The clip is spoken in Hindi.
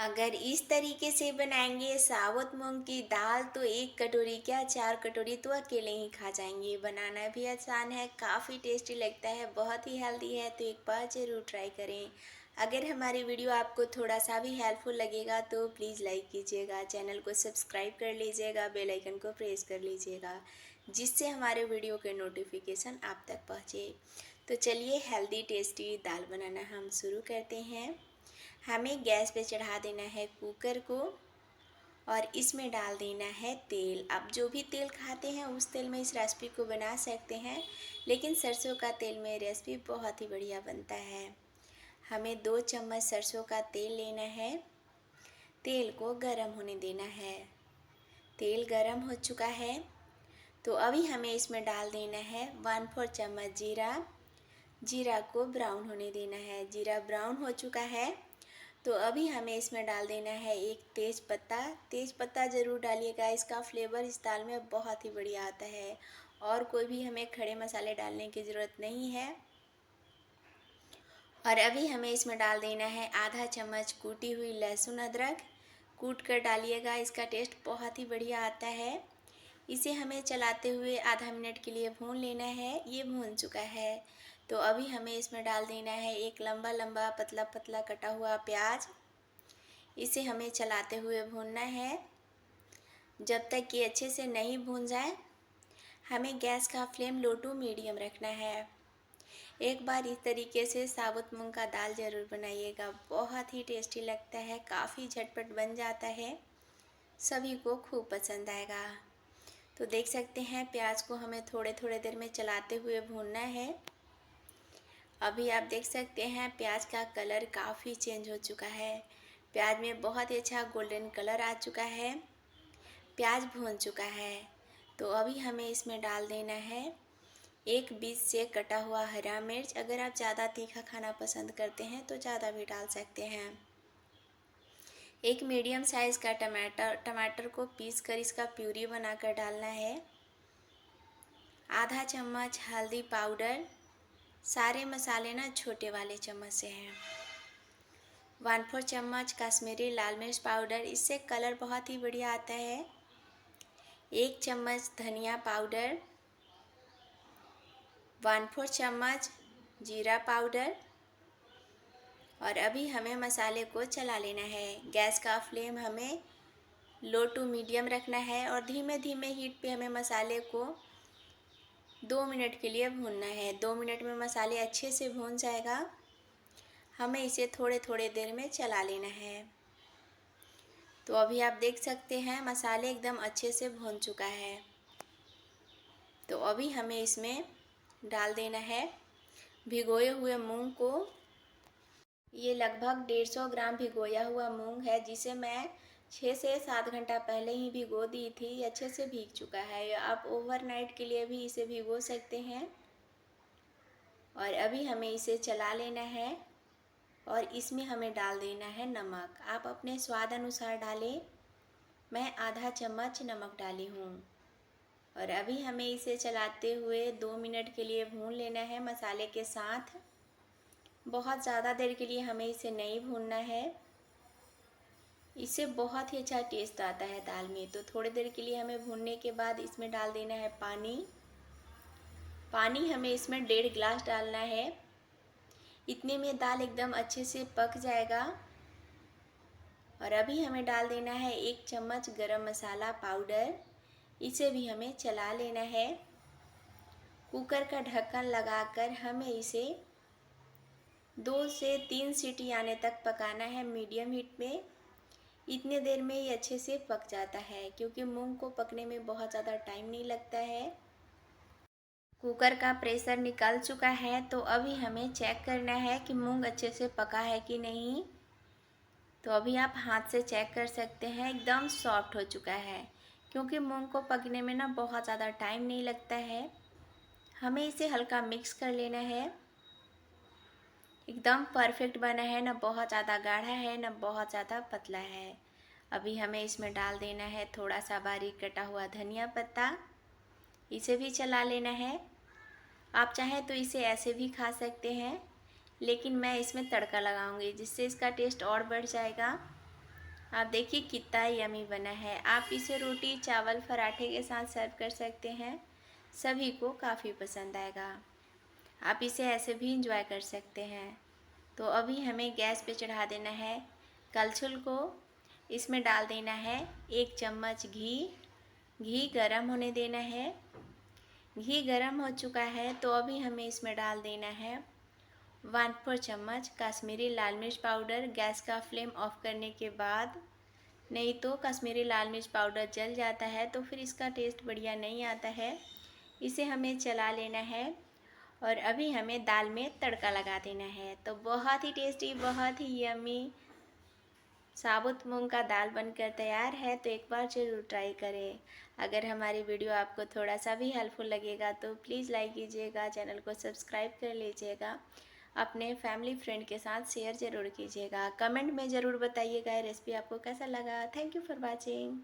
अगर इस तरीके से बनाएंगे साबुत मूंग की दाल तो एक कटोरी क्या 4 कटोरी तो अकेले ही खा जाएंगे। बनाना भी आसान है, काफ़ी टेस्टी लगता है, बहुत ही हेल्दी है, तो एक बार ज़रूर ट्राई करें। अगर हमारी वीडियो आपको थोड़ा सा भी हेल्पफुल लगेगा तो प्लीज़ लाइक कीजिएगा, चैनल को सब्सक्राइब कर लीजिएगा, बेल आइकन को प्रेस कर लीजिएगा, जिससे हमारे वीडियो के नोटिफिकेशन आप तक पहुँचे। तो चलिए हेल्दी टेस्टी दाल बनाना हम शुरू करते हैं। हमें गैस पे चढ़ा देना है कुकर को और इसमें डाल देना है तेल। आप जो भी तेल खाते हैं उस तेल में इस रेसिपी को बना सकते हैं, लेकिन सरसों का तेल में रेसिपी बहुत ही बढ़िया बनता है। हमें 2 चम्मच सरसों का तेल लेना है। तेल को गरम होने देना है। तेल गरम हो चुका है तो अभी हमें इसमें डाल देना है 1/4 चम्मच जीरा। जीरा को ब्राउन होने देना है। जीरा ब्राउन हो चुका है तो अभी हमें इसमें डाल देना है एक तेज़ पत्ता। तेज़ पत्ता ज़रूर डालिएगा, इसका फ्लेवर इस दाल में बहुत ही बढ़िया आता है। और कोई भी हमें खड़े मसाले डालने की ज़रूरत नहीं है। और अभी हमें इसमें डाल देना है आधा चम्मच कूटी हुई लहसुन अदरक। कूट कर डालिएगा, इसका टेस्ट बहुत ही बढ़िया आता है। इसे हमें चलाते हुए आधा मिनट के लिए भून लेना है। ये भून चुका है तो अभी हमें इसमें डाल देना है एक लंबा लंबा पतला पतला कटा हुआ प्याज। इसे हमें चलाते हुए भूनना है जब तक कि अच्छे से नहीं भून जाए। हमें गैस का फ्लेम लो टू मीडियम रखना है। एक बार इस तरीके से साबुत मूंग का दाल ज़रूर बनाइएगा, बहुत ही टेस्टी लगता है, काफ़ी झटपट बन जाता है, सभी को खूब पसंद आएगा। तो देख सकते हैं प्याज को हमें थोड़े थोड़े देर में चलाते हुए भूनना है। अभी आप देख सकते हैं प्याज का कलर काफ़ी चेंज हो चुका है। प्याज में बहुत ही अच्छा गोल्डन कलर आ चुका है। प्याज भून चुका है तो अभी हमें इसमें डाल देना है एक बीच से कटा हुआ हरा मिर्च। अगर आप ज़्यादा तीखा खाना पसंद करते हैं तो ज़्यादा भी डाल सकते हैं। एक मीडियम साइज़ का टमाटर को पीस कर इसका प्यूरी बनाकर डालना है। आधा चम्मच हल्दी पाउडर। सारे मसाले ना छोटे वाले चम्मच से हैं। 1/4 चम्मच कश्मीरी लाल मिर्च पाउडर, इससे कलर बहुत ही बढ़िया आता है। 1 चम्मच धनिया पाउडर। 1/4 चम्मच जीरा पाउडर। और अभी हमें मसाले को चला लेना है। गैस का फ्लेम हमें लो टू मीडियम रखना है और धीमे धीमे हीट पे हमें मसाले को 2 मिनट के लिए भूनना है। 2 मिनट में मसाले अच्छे से भून जाएगा। हमें इसे थोड़े थोड़े देर में चला लेना है। तो अभी आप देख सकते हैं मसाले एकदम अच्छे से भून चुका है। तो अभी हमें इसमें डाल देना है भिगोए हुए मूंग को। ये लगभग 150 ग्राम भिगोया हुआ मूंग है, जिसे मैं 6 से 7 घंटा पहले ही भिगो दी थी। ये अच्छे से भीग चुका है। आप ओवरनाइट के लिए भी इसे भिगो सकते हैं। और अभी हमें इसे चला लेना है और इसमें हमें डाल देना है नमक। आप अपने स्वाद अनुसार डालें। मैं आधा चम्मच नमक डाली हूँ। और अभी हमें इसे चलाते हुए 2 मिनट के लिए भून लेना है मसाले के साथ। बहुत ज़्यादा देर के लिए हमें इसे नहीं भूनना है, इससे बहुत ही अच्छा टेस्ट आता है दाल में। तो थोड़ी देर के लिए हमें भूनने के बाद इसमें डाल देना है पानी। पानी हमें इसमें 1.5 गिलास डालना है। इतने में दाल एकदम अच्छे से पक जाएगा। और अभी हमें डाल देना है 1 चम्मच गरम मसाला पाउडर। इसे भी हमें चला लेना है। कुकर का ढक्कन लगाकर हमें इसे 2 से 3 सीटी आने तक पकाना है मीडियम हीट में। इतने देर में ये अच्छे से पक जाता है, क्योंकि मूंग को पकने में बहुत ज़्यादा टाइम नहीं लगता है। कुकर का प्रेशर निकल चुका है तो अभी हमें चेक करना है कि मूंग अच्छे से पका है कि नहीं। तो अभी आप हाथ से चेक कर सकते हैं, एकदम सॉफ्ट हो चुका है, क्योंकि मूंग को पकने में ना बहुत ज़्यादा टाइम नहीं लगता है। हमें इसे हल्का मिक्स कर लेना है। एकदम परफेक्ट बना है, ना बहुत ज़्यादा गाढ़ा है ना बहुत ज़्यादा पतला है। अभी हमें इसमें डाल देना है थोड़ा सा बारीक कटा हुआ धनिया पत्ता। इसे भी चला लेना है। आप चाहें तो इसे ऐसे भी खा सकते हैं, लेकिन मैं इसमें तड़का लगाऊंगी, जिससे इसका टेस्ट और बढ़ जाएगा। आप देखिए कितना यमी बना है। आप इसे रोटी, चावल, पराठे के साथ सर्व कर सकते हैं। सभी को काफ़ी पसंद आएगा। आप इसे ऐसे भी इंजॉय कर सकते हैं। तो अभी हमें गैस पे चढ़ा देना है कलछुल को। इसमें डाल देना है 1 चम्मच घी। घी गरम होने देना है। घी गरम हो चुका है तो अभी हमें इसमें डाल देना है 1/4 चम्मच कश्मीरी लाल मिर्च पाउडर। गैस का फ्लेम ऑफ करने के बाद, नहीं तो कश्मीरी लाल मिर्च पाउडर जल जाता है तो फिर इसका टेस्ट बढ़िया नहीं आता है। इसे हमें चला लेना है और अभी हमें दाल में तड़का लगा देना है। तो बहुत ही टेस्टी, बहुत ही यम्मी साबुत मूंग का दाल बनकर तैयार है। तो एक बार ज़रूर ट्राई करें। अगर हमारी वीडियो आपको थोड़ा सा भी हेल्पफुल लगेगा तो प्लीज़ लाइक कीजिएगा, चैनल को सब्सक्राइब कर लीजिएगा, अपने फैमिली फ्रेंड के साथ शेयर ज़रूर कीजिएगा। कमेंट में ज़रूर बताइएगा रेसिपी आपको कैसा लगा। Thank you for watching.